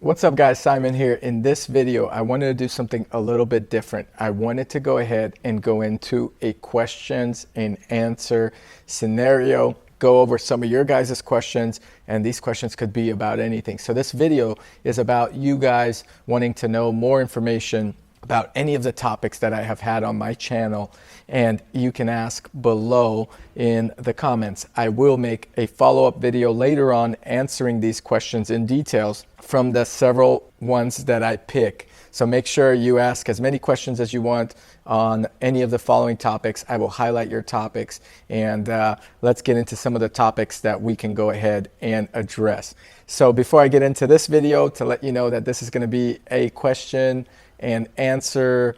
What's up guys, Simon here. In this video, I wanted to do something a little bit different. I wanted to go ahead and go into a questions and answer scenario, go over some of your guys' questions, and these questions could be about anything. So this video is about you guys wanting to know more information about any of the topics that I have had on my channel, and you can ask below in the comments. I will make a follow-up video later on answering these questions in details from the several ones that I pick. So make sure you ask as many questions as you want on any of the following topics. I will highlight your topics, and let's get into some of the topics that we can go ahead and address. So before I get into this video, to let you know that this is going to be a question and answer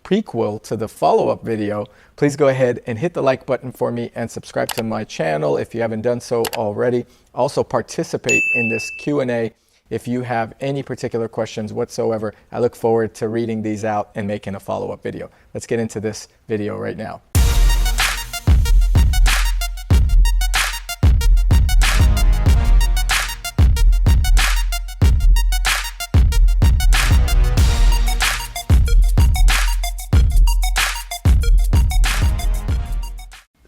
prequel to the follow-up video, please go ahead and hit the like button for me and subscribe to my channel if you haven't done so already. Also participate in this Q&A if you have any particular questions whatsoever. I look forward to reading these out and making a follow-up video. Let's get into this video right now.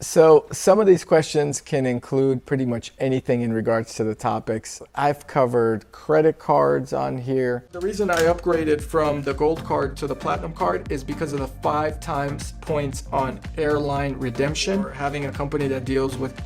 So some of these questions can include pretty much anything in regards to the topics. I've covered credit cards on here. The reason I upgraded from the gold card to the platinum card is because of the 5 times points on airline redemption. Having a company that deals with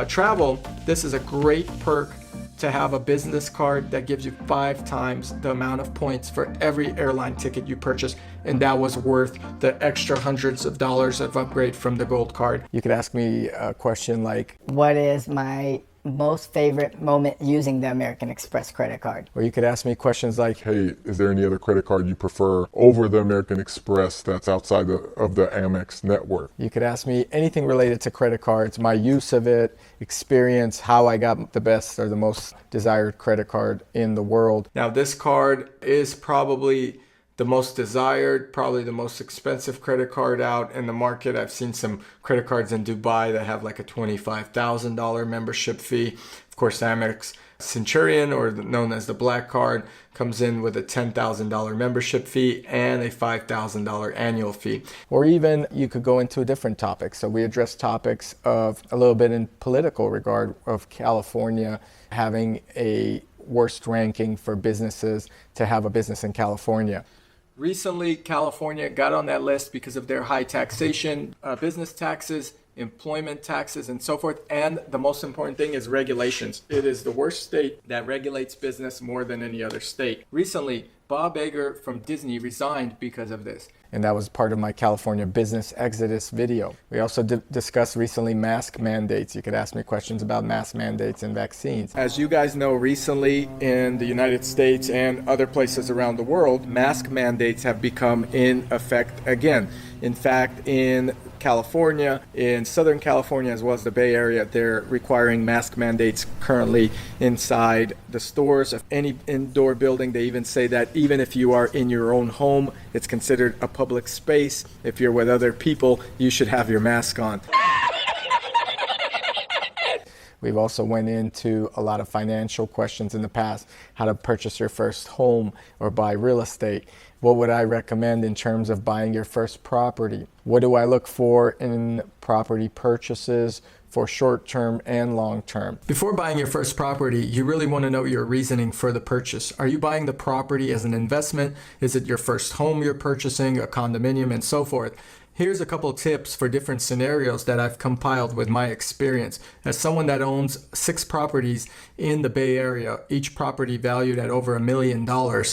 travel, this is a great perk to have a business card that gives you 5 times the amount of points for every airline ticket you purchase, and that was worth the extra hundreds of dollars of upgrade from the gold card. You could ask me a question like, what is my most favorite moment using the American Express credit card? Or you could ask me questions like, hey, is there any other credit card you prefer over the American Express that's outside of the Amex network? You could ask me anything related to credit cards, my use of it, experience, how I got the best or the most desired credit card in the world. Now this card is probably the most desired, probably the most expensive credit card out in the market. I've seen some credit cards in Dubai that have like a $25,000 membership fee. Of course, Amex Centurion, or known as the Black Card, comes in with a $10,000 membership fee and a $5,000 annual fee. Or even you could go into a different topic. So we address topics of a little bit in political regard of California having a worst ranking for businesses to have a business in California. Recently, California got on that list because of their high taxation, business taxes, employment taxes, and so forth. And the most important thing is regulations. It is the worst state that regulates business more than any other state. Recently, Bob Iger from Disney resigned because of this. And that was part of my California business exodus video. We also discussed recently mask mandates. You could ask me questions about mask mandates and vaccines. As you guys know, recently in the United States and other places around the world, mask mandates have become in effect again. In fact, in California, in Southern California, as well as the Bay Area, they're requiring mask mandates currently inside the stores of any indoor building. They even say that even if you are in your own home, it's considered a public space. If you're with other people, you should have your mask on. We've also went into a lot of financial questions in the past, how to purchase your first home or buy real estate. What would I recommend in terms of buying your first property? What do I look for in property purchases for short-term and long-term? Before buying your first property, you really want to know your reasoning for the purchase. Are you buying the property as an investment? Is it your first home you're purchasing, a condominium, and so forth? Here's a couple tips for different scenarios that I've compiled with my experience. As someone that owns 6 properties in the Bay Area, each property valued at over $1 million,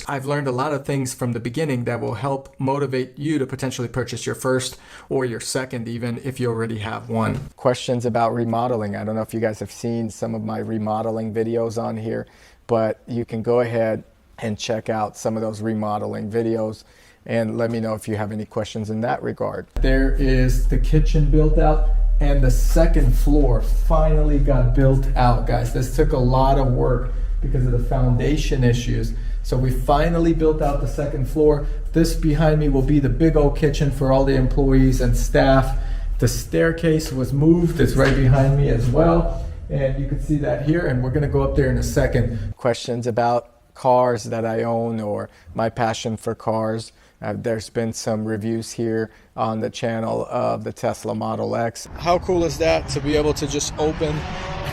I've learned a lot of things from the beginning that will help motivate you to potentially purchase your first or your second, even if you already have one. Questions about remodeling. I don't know if you guys have seen some of my remodeling videos on here, but you can go ahead and check out some of those remodeling videos and let me know if you have any questions in that regard. There is the kitchen built out, and the second floor finally got built out, guys. This took a lot of work because of the foundation issues. So we finally built out the second floor. This behind me will be the big old kitchen for all the employees and staff. The staircase was moved. It's right behind me as well. And you can see that here, and we're gonna go up there in a second. Questions about cars that I own or my passion for cars. There's been some reviews here on the channel of the Tesla Model X. How cool is that to be able to just open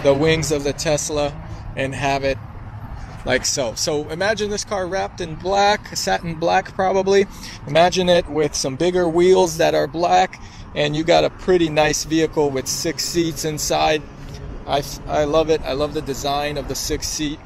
the wings of the Tesla and have it like so. So imagine this car wrapped in black, satin black probably. Imagine it with some bigger wheels that are black, and you got a pretty nice vehicle with 6 seats inside. I love it. I love the design of the 6th seat.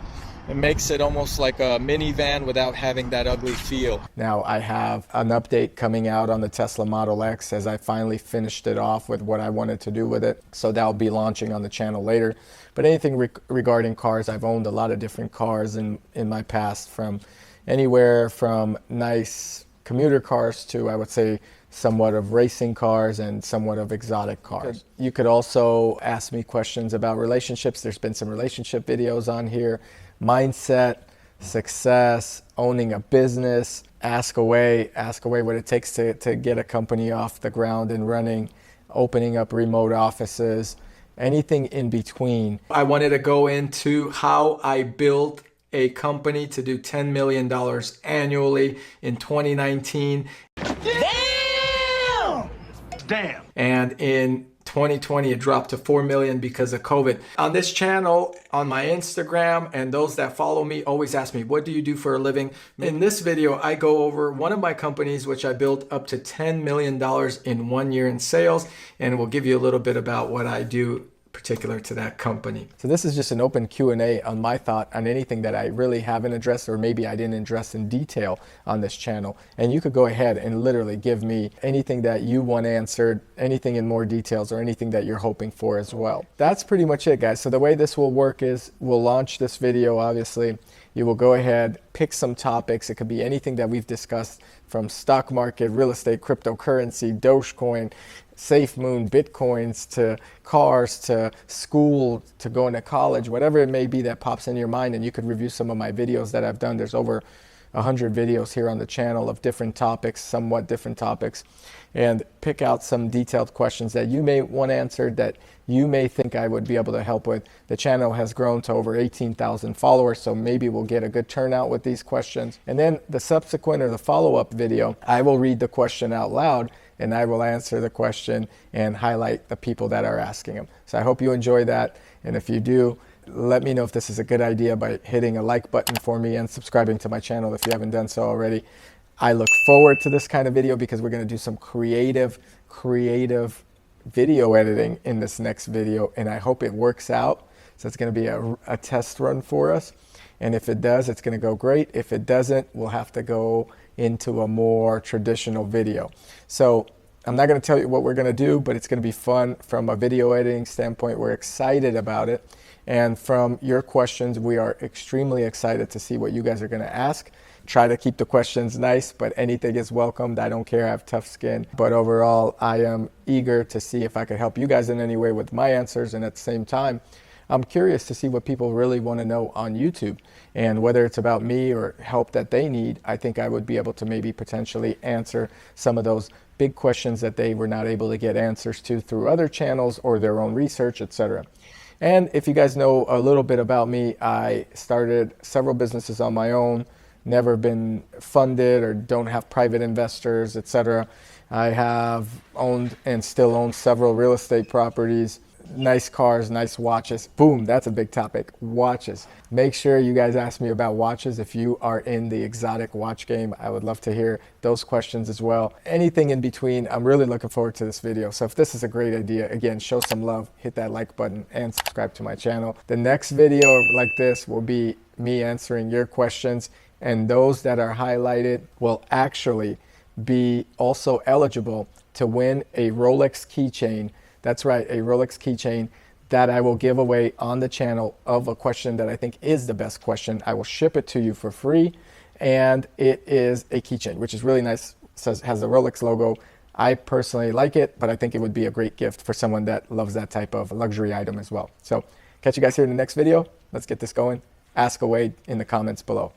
It makes it almost like a minivan without having that ugly feel. Now I have an update coming out on the Tesla Model X as I finally finished it off with what I wanted to do with it. So that'll be launching on the channel later. But anything regarding cars, I've owned a lot of different cars in my past, from anywhere from nice commuter cars to, I would say, somewhat of racing cars and somewhat of exotic cars. You could also ask me questions about relationships. There's been some relationship videos on here. Mindset, success, owning a business, ask away what it takes to get a company off the ground and running, opening up remote offices, anything in between. I wanted to go into how I built a company to do $10 million annually in 2019. Damn! And in 2020 it dropped to 4 million because of COVID. On this channel, on my Instagram, and those that follow me always ask me, what do you do for a living? In this video, I go over one of my companies which I built up to $10 million in 1 year in sales, and we'll give you a little bit about what I do particular to that company. So this is just an open Q&A on my thought on anything that I really haven't addressed, or maybe I didn't address in detail on this channel. And you could go ahead and literally give me anything that you want answered, anything in more details, or anything that you're hoping for as well. That's pretty much it, guys. So the way this will work is we'll launch this video, obviously. You will go ahead, pick some topics. It could be anything that we've discussed, from stock market, real estate, cryptocurrency, Dogecoin, SafeMoon, Bitcoins, to cars, to school, to going to college, whatever it may be that pops in your mind. And you could review some of my videos that I've done. There's over 100 videos here on the channel of different topics, somewhat different topics, and pick out some detailed questions that you may want answered, that you may think I would be able to help with. The channel has grown to over 18,000 followers, so maybe we'll get a good turnout with these questions. And then the subsequent or the follow-up video, I will read the question out loud, and I will answer the question and highlight the people that are asking them. So I hope you enjoy that, and if you do, let me know if this is a good idea by hitting a like button for me and subscribing to my channel if you haven't done so already. I look forward to this kind of video because we're going to do some creative video editing in this next video, and I hope it works out. So it's going to be a test run for us, and if it does, it's going to go great. If it doesn't, we'll have to go into a more traditional video. So I'm not going to tell you what we're going to do, but it's going to be fun from a video editing standpoint. We're excited about it. And from your questions, we are extremely excited to see what you guys are going to ask. Try to keep the questions nice, but anything is welcomed. I don't care. I have tough skin. But overall, I am eager to see if I could help you guys in any way with my answers. And at the same time, I'm curious to see what people really want to know on YouTube. And whether it's about me or help that they need, I think I would be able to maybe potentially answer some of those big questions that they were not able to get answers to through other channels or their own research, etc. And if you guys know a little bit about me, I started several businesses on my own, never been funded or don't have private investors, etc. I have owned and still own several real estate properties, nice cars, nice watches. Boom, that's a big topic, watches. Make sure you guys ask me about watches if you are in the exotic watch game. I would love to hear those questions as well. Anything in between, I'm really looking forward to this video. So if this is a great idea, again, show some love, hit that like button and subscribe to my channel. The next video like this will be me answering your questions, and those that are highlighted will actually be also eligible to win a Rolex keychain. That's right, a Rolex keychain that I will give away on the channel of a question that I think is the best question. I will ship it to you for free, and it is a keychain, which is really nice. Has the Rolex logo. I personally like it, but I think it would be a great gift for someone that loves that type of luxury item as well. So catch you guys here in the next video. Let's get this going. Ask away in the comments below.